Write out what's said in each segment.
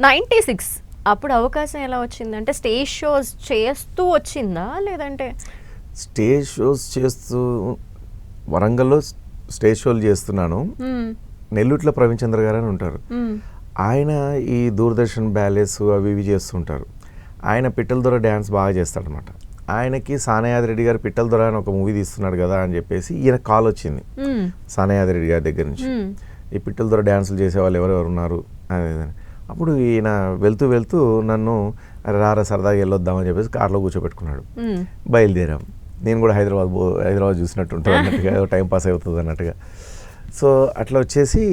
96 అప్పుడు అవకాశం ఎలా వచ్చింది? అంటే స్టేజ్ షోస్ చేస్తూ వచ్చిందా లేదంటే? స్టేజ్ షోస్ చేస్తూ వరంగల్లో స్టేజ్ షోలు చేస్తున్నాను. నెల్లూట్లో ప్రవీణ్ చంద్ర గారు అని ఉంటారు. ఆయన ఈ దూరదర్శన్ బ్యాలెస్ అవి ఇవి చేస్తుంటారు. ఆయన పిట్టల దొర డ్యాన్స్ బాగా చేస్తాడనమాట. ఆయనకి సానయాది రెడ్డి గారు పిట్టల దొర అని ఒక మూవీ తీస్తున్నాడు కదా అని చెప్పేసి ఈయన కాల్ వచ్చింది సానయాది రెడ్డి గారి దగ్గర నుంచి. ఈ పిట్టల దొర డ్యాన్సులు చేసేవాళ్ళు ఎవరెవరు ఉన్నారు అనేది. అప్పుడు ఈయన వెళ్తూ వెళ్తూ నన్ను రారా సరదాగా వెళ్ళొద్దామని చెప్పేసి కార్లో కూర్చోబెట్టుకున్నాడు. బయలుదేరాం. నేను కూడా హైదరాబాద్ చూసినట్టు ఉంటుంది అన్నట్టుగా, టైం పాస్ అవుతుంది అన్నట్టుగా. సో అట్లా వచ్చేసి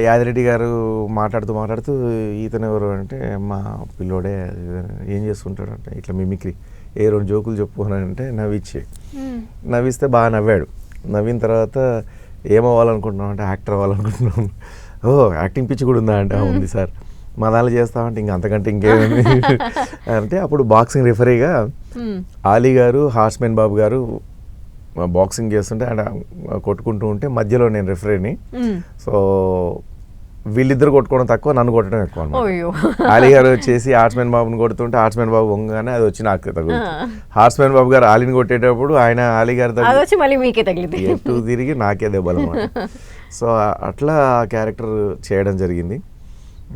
యాదిరెడ్డి గారు మాట్లాడుతూ ఈతను ఎవరు అంటే మా పిల్లోడే ఏం చేస్తుంటాడు అంటే ఇట్లా మిమిక్రీ ఏ 2 జోకులు చెప్పు అని అంటే నవ్విస్తే బాగా నవ్వాడు. నవ్విన తర్వాత ఏమవ్వాలనుకుంటున్నాం అంటే యాక్టర్ అవ్వాలనుకుంటున్నాం. ఓ యాక్టింగ్ పిచ్చి కూడా ఉందా అంటే ఉంది సార్, మా దానిలో చేస్తామంటే ఇంకా అంతకంటే ఇంకేముంది అంటే అప్పుడు బాక్సింగ్ రిఫరీగా ఆలీ గారు హార్స్మెన్ బాబు గారు బాక్సింగ్ చేస్తుంటే అంటే కొట్టుకుంటూ ఉంటే మధ్యలో నేను రిఫరీని. సో వీళ్ళిద్దరు కొట్టుకోవడం తక్కువ, నన్ను కొట్టడం ఎక్కువ అన్నమాట. ఆలీ గారు వచ్చేసి హార్స్మెన్ బాబుని కొడుతుంటే హార్స్మెన్ బాబు వంగగానే అది వచ్చి నాకు తగులుతుంది. హార్స్మెన్ బాబు గారు ఆలీని కొట్టేటప్పుడు ఆయన ఆలీ గారు ఎటు తిరిగి నాకే దెబ్బలు అన్నమాట. సో అట్లా క్యారెక్టర్ చేయడం జరిగింది.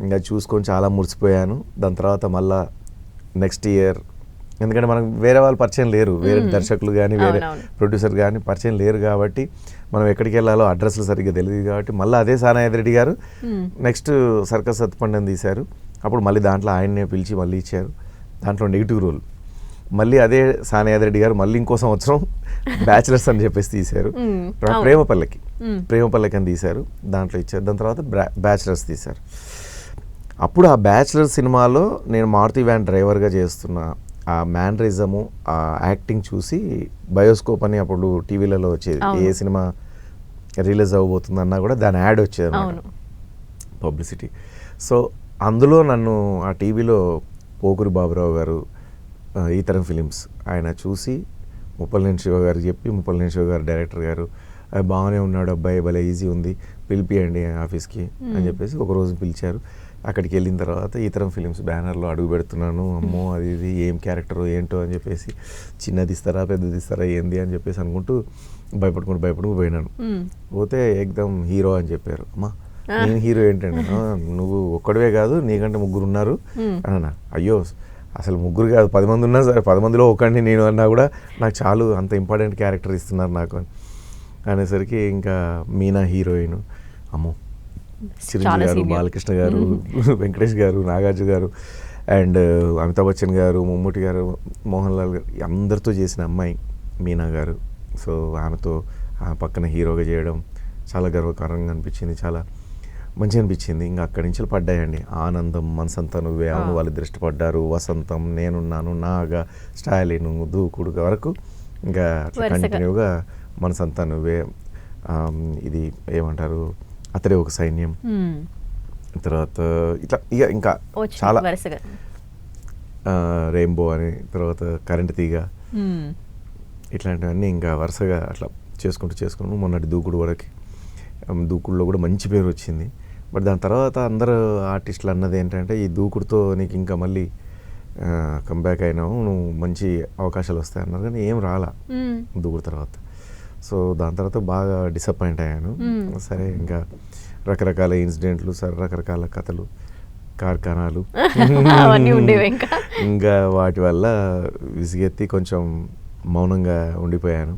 ఇంకా చూసుకొని చాలా మురిసిపోయాను. దాని తర్వాత మళ్ళా నెక్స్ట్ ఇయర్, ఎందుకంటే మనకు వేరే వాళ్ళు పరిచయం లేరు, వేరే దర్శకులు కానీ వేరే ప్రొడ్యూసర్ కానీ పరిచయం లేరు కాబట్టి మనం ఎక్కడికి వెళ్ళాలో అడ్రస్లు సరిగ్గా తెలియదు కాబట్టి మళ్ళీ అదే సానాయాది రెడ్డి గారు నెక్స్ట్ సర్కస్ సత్పండని తీశారు. అప్పుడు మళ్ళీ దాంట్లో ఆయన్నే పిలిచి మళ్ళీ ఇచ్చారు. దాంట్లో నెగిటివ్ రోల్. మళ్ళీ అదే సానాయాది రెడ్డి గారు మళ్ళీ ఇంకో సంవత్సరం బ్యాచిలర్స్ అని చెప్పేసి తీశారు. ప్రేమపల్లకి అని తీశారు, దాంట్లో ఇచ్చారు. దాని తర్వాత బ్యాచిలర్స్ తీశారు. అప్పుడు ఆ బ్యాచిలర్ సినిమాలో నేను మారుతి వ్యాన్ డ్రైవర్గా చేస్తున్న ఆ మ్యానరిజము, ఆ యాక్టింగ్ చూసి బయోస్కోప్ అని అప్పుడు టీవీలలో వచ్చేది, ఏ సినిమా రిలీజ్ అవ్వబోతుందన్నా కూడా దాని యాడ్ వచ్చేది అన్నమాట, పబ్లిసిటీ. సో అందులో నన్ను ఆ టీవీలో పోకూరి బాబురావు గారు ఈతరం ఫిలిమ్స్ ఆయన చూసి ముప్పలనేని శివ గారు చెప్పి, ముప్పలనేని శివ గారు డైరెక్టర్ గారు బాగానే ఉన్నాడు అబ్బాయి, భలే ఈజీ ఉంది, పిలిపియండి ఆఫీస్కి అని చెప్పేసి ఒకరోజు పిలిచారు. అక్కడికి వెళ్ళిన తర్వాత ఈతరం ఫిలిమ్స్ బ్యానర్లో అడుగు పెడుతున్నాను. అమ్మో అది ఇది ఏం క్యారెక్టర్ ఏంటో అని చెప్పేసి, చిన్నది ఇస్తారా పెద్దది ఇస్తారా ఏంది అని చెప్పేసి అనుకుంటూ భయపడుకుంటూ పోయినాను. పోతే ఏకదమ్ హీరో అని చెప్పారు. అమ్మా నేను హీరో ఏంటండి, నువ్వు ఒక్కడివే కాదు నీకంటే 3 ఉన్నారు అన్నా. అయ్యో అసలు 3 కాదు 10 మంది ఉన్నా సరే 10 మందిలో ఒకడిని నేను అన్నా కూడా నాకు చాలు, అంత ఇంపార్టెంట్ క్యారెక్టర్ ఇస్తున్నారు నాకు అనేసరికి ఇంకా మీనా హీరోయిన్, అమ్మో చిరంజీవి గారు, బాలకృష్ణ గారు, వెంకటేష్ గారు, నాగార్జున గారు అండ్ అమితాబ్ బచ్చన్ గారు, మమ్ముటి గారు, మోహన్ లాల్ గారు, అందరితో చేసిన అమ్మాయి మీనా గారు. సో ఆమెతో ఆ పక్కన హీరోగా చేయడం చాలా గర్వకారంగా అనిపించింది, చాలా మంచిగా అనిపించింది. ఇంకా అక్కడి నుంచి పడ్డాయండి ఆనందం, మనసంతా నువ్వే, అవును వాళ్ళు దృష్టి పడ్డారు, వసంతం, నేనున్నాను, నాగా, స్టాలిన్, దూకుడు వరకు ఇంకా కంటిన్యూగా మనసంతా నువ్వే, ఇది ఏమంటారు అతడే ఒక సైన్యం, తర్వాత ఇట్లా ఇక ఇంకా చాలా రెయిన్బో అని, తర్వాత కరెంట్ తీగ, ఇట్లాంటివన్నీ ఇంకా వరుసగా అట్లా చేసుకుంటూ మొన్నటి దూకుడు వరకు, దూకుడులో కూడా మంచి పేరు వచ్చింది. బట్ దాని తర్వాత అందరూ ఆర్టిస్టులు అన్నది ఏంటంటే ఈ దూకుడుతో నీకు ఇంకా మళ్ళీ కంబ్యాక్ అయినావు, నువ్వు మంచి అవకాశాలు వస్తాయి అన్నారు, కానీ ఏం రాలా దూకుడు తర్వాత. సో దాని తర్వాత బాగా డిసప్పాయింట్ అయ్యాను. సరే ఇంకా రకరకాల ఇన్సిడెంట్లు, సరే రకరకాల కథలు, కార్ఖానాలు ఇంకా వాటి వల్ల విసిగెత్తి కొంచెం మౌనంగా ఉండిపోయాను.